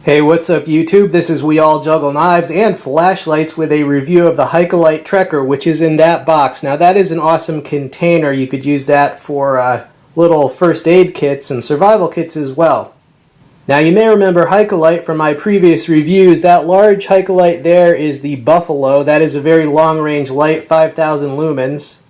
Hey, what's up YouTube? This is We All Juggle Knives and Flashlights with a review of the HaikeLite Trekker, which is in that box. Now that is an awesome container. You could use that for little first aid kits and survival kits as well. Now you may remember HaikeLite from my previous reviews. That large HaikeLite there is the Buffalo. That is a very long range light, 5,000 lumens.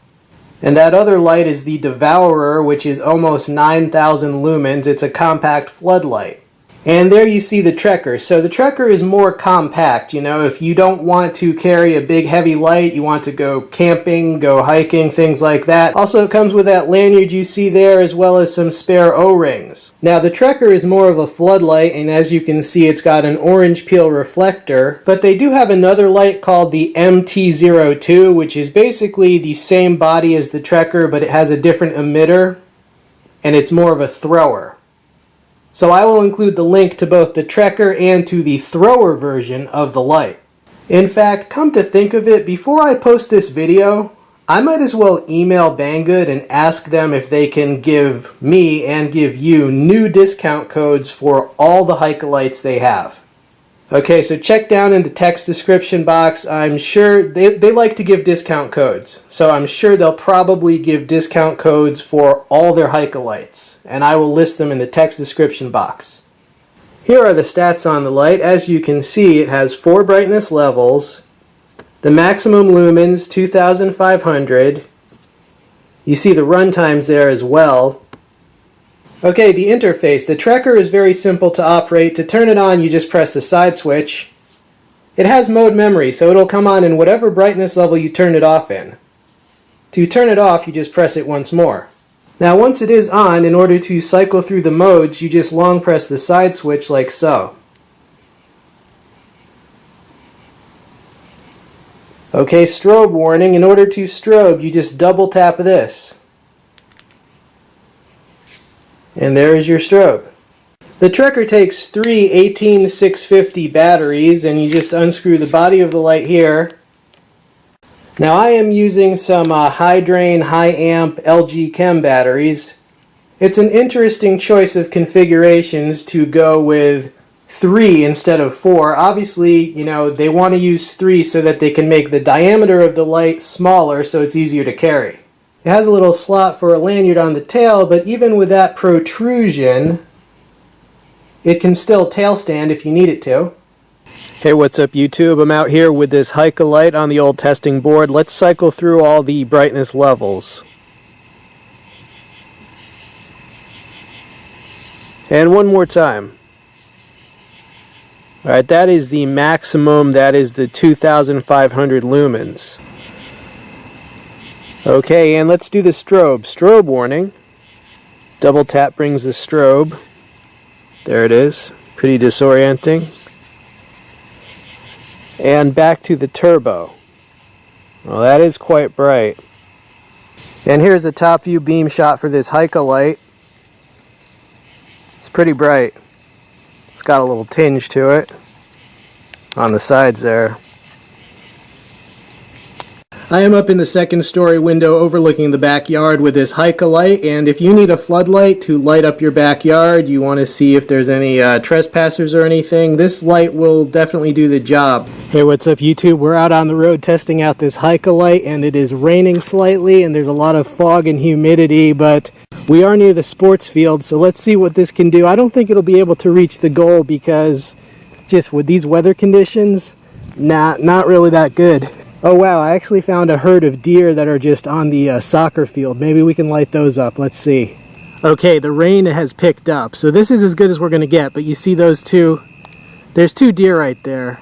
And that other light is the Devourer, which is almost 9,000 lumens. It's a compact floodlight. And there you see the Trekker. So the Trekker is more compact. You know, if you don't want to carry a big heavy light, you want to go camping, go hiking, things like that. Also, it comes with that lanyard you see there, as well as some spare O-rings. Now the Trekker is more of a floodlight, and as you can see, it's got an orange peel reflector. But they do have another light called the MT02, which is basically the same body as the Trekker, but it has a different emitter, and it's more of a thrower. So I will include the link to both the Trekker and to the thrower version of the light. In fact, come to think of it, before I post this video, I might as well email Banggood and ask them if they can give me and give you new discount codes for all the HaikeLites they have. Okay, so check down in the text description box. I'm sure they like to give discount codes. So I'm sure they'll probably give discount codes for all their HaikeLites. And I will list them in the text description box. Here are the stats on the light. As you can see, it has 4 brightness levels. The maximum lumens, 2,500. You see the run times there as well. Okay, the interface. The Trekker is very simple to operate. To turn it on, you just press the side switch. It has mode memory, so it'll come on in whatever brightness level you turn it off in. To turn it off, you just press it once more. Now once it is on, in order to cycle through the modes, you just long press the side switch like so. Okay, strobe warning. In order to strobe, you just double tap this. And there is your strobe. The Trekker takes 3 18650 batteries, and you just unscrew the body of the light here. Now I am using some high drain, high amp LG Chem batteries. It's an interesting choice of configurations to go with 3 instead of 4. Obviously, you know, they want to use 3 so that they can make the diameter of the light smaller so it's easier to carry. It has a little slot for a lanyard on the tail, but even with that protrusion, it can still tail stand if you need it to. Hey, what's up YouTube? I'm out here with this HaikeLite on the old testing board. Let's cycle through all the brightness levels. And one more time. Alright, that is the maximum. That is the 2,500 lumens. Okay, and let's do the strobe. Strobe warning. Double tap brings the strobe. There it is. Pretty disorienting. And back to the turbo. Well, that is quite bright. And here's a top view beam shot for this HaikeLite. It's pretty bright. It's got a little tinge to it on the sides there. I am up in the second story window overlooking the backyard with this HaikeLite, and if you need a floodlight to light up your backyard, you want to see if there's any trespassers or anything, this light will definitely do the job. Hey, what's up YouTube? We're out on the road testing out this HaikeLite, and it is raining slightly and there's a lot of fog and humidity, but we are near the sports field, so let's see what this can do. I don't think it'll be able to reach the goal because just with these weather conditions, not really that good. Oh wow, I actually found a herd of deer that are just on the soccer field. Maybe we can light those up. Let's see. Okay, the rain has picked up. So this is as good as we're going to get, but you see those two? There's 2 deer right there.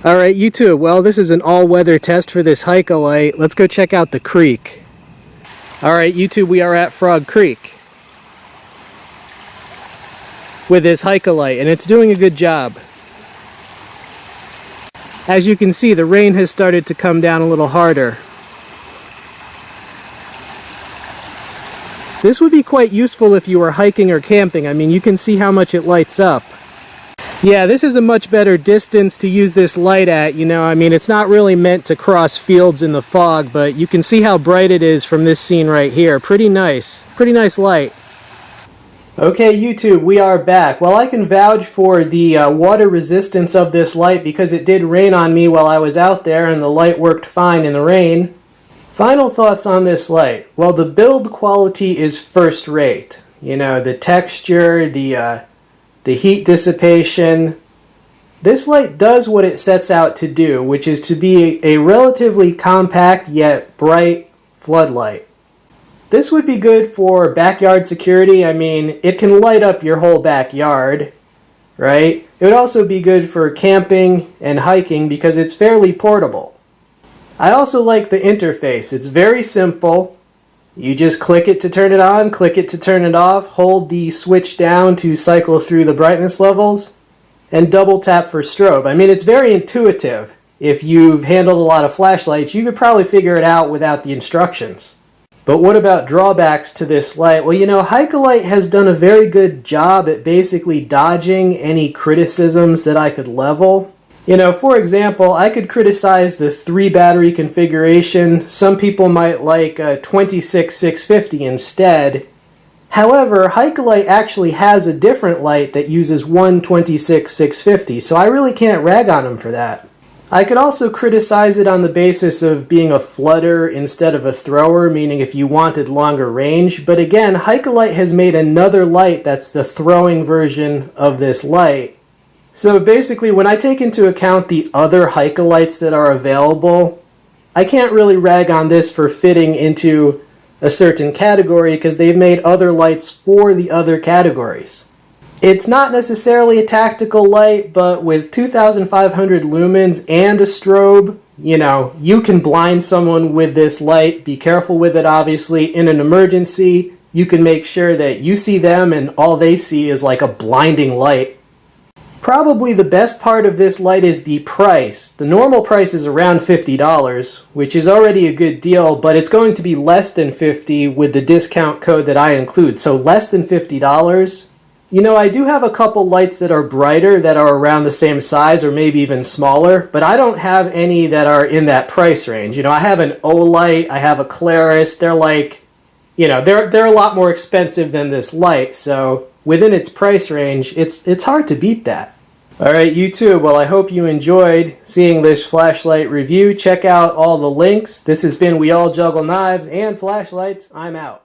Alright YouTube, well this is an all-weather test for this HaikeLite. Let's go check out the creek. Alright YouTube, we are at Frog Creek with this HaikeLite, and it's doing a good job. As you can see, the rain has started to come down a little harder. This would be quite useful if you were hiking or camping. I mean, you can see how much it lights up. Yeah, this is a much better distance to use this light at, you know, I mean, it's not really meant to cross fields in the fog, but you can see how bright it is from this scene right here. Pretty nice light. Okay, YouTube, we are back. Well, I can vouch for the water resistance of this light because it did rain on me while I was out there and the light worked fine in the rain. Final thoughts on this light. Well, the build quality is first rate. You know, the texture, the heat dissipation. This light does what it sets out to do, which is to be a relatively compact yet bright floodlight. This would be good for backyard security. I mean, it can light up your whole backyard, right? It would also be good for camping and hiking because it's fairly portable. I also like the interface. It's very simple. You just click it to turn it on, click it to turn it off, hold the switch down to cycle through the brightness levels, and double tap for strobe. I mean, it's very intuitive. If you've handled a lot of flashlights, you could probably figure it out without the instructions. But what about drawbacks to this light? Well, you know, HaikeLite has done a very good job at basically dodging any criticisms that I could level. You know, for example, I could criticize the 3 battery configuration. Some people might like a 26-650 instead. However, HaikeLite actually has a different light that uses one 26-650, so I really can't rag on them for that. I could also criticize it on the basis of being a flooder instead of a thrower, meaning if you wanted longer range. But again, HaikeLite has made another light that's the throwing version of this light. So basically, when I take into account the other HaikeLites that are available, I can't really rag on this for fitting into a certain category because they've made other lights for the other categories. It's not necessarily a tactical light, but with 2,500 lumens and a strobe, you know, you can blind someone with this light. Be careful with it, obviously. In an emergency, you can make sure that you see them and all they see is like a blinding light. Probably the best part of this light is the price. The normal price is around $50, which is already a good deal, but it's going to be less than $50 with the discount code that I include, so less than $50. You know, I do have a couple lights that are brighter that are around the same size or maybe even smaller, but I don't have any that are in that price range. You know, I have an HAIII, I have a Claris. They're like, you know, they're a lot more expensive than this light, so within its price range, it's hard to beat that. Alright, YouTube, well, I hope you enjoyed seeing this flashlight review. Check out all the links. This has been We All Juggle Knives and Flashlights. I'm out.